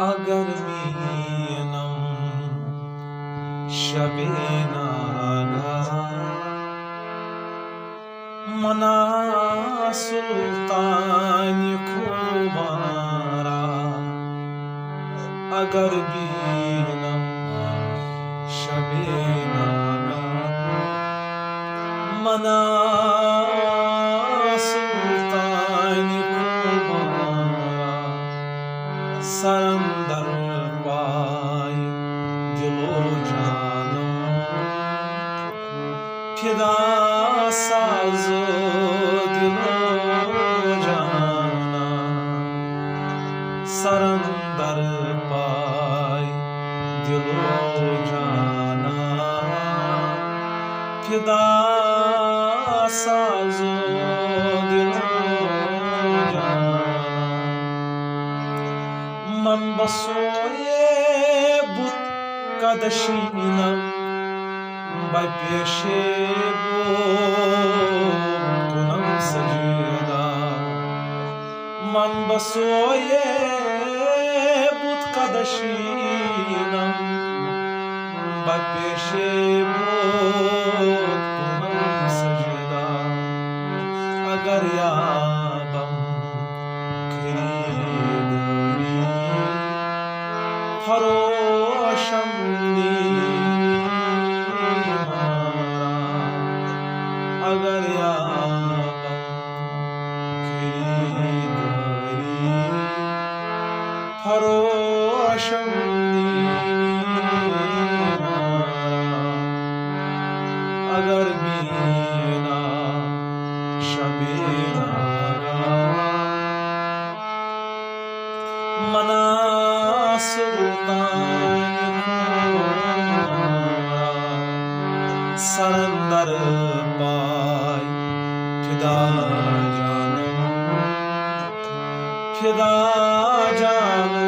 अगर मीनम शबे नागा मना सुल्तान खुमारा अगर बीनम शबे नागा मना सुल्तान खुमारा सरंदर पाय दिलो जानम फिदा साजो दिलो जाना सरंदर पाय दिलो जाना फिदा साजो दिलो जाना मन बसोए बुत कदशीनम पेशे गुनम सजीदा मन बसोए बुत कदशीनम पेशे गुनम सजीदा अगर याबम खरीदरी फरोशम अगर याबम खरीदरी फरोशम अगर मीना शबे नागा मना सुल्तान खुमारा सरंदर पाय फिदा जानो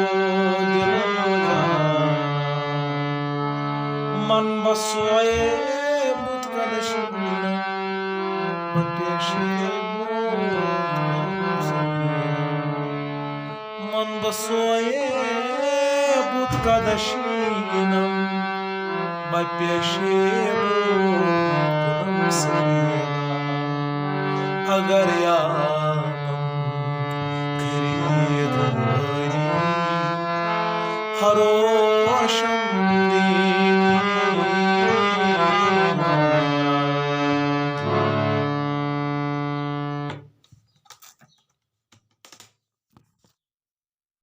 दिलो जाना मन बसोए बुत कदशीनम पेशे मन बसोए बुत कदशीनम पेशे गुनम सजीदा अगर याबम खरीदरी हरो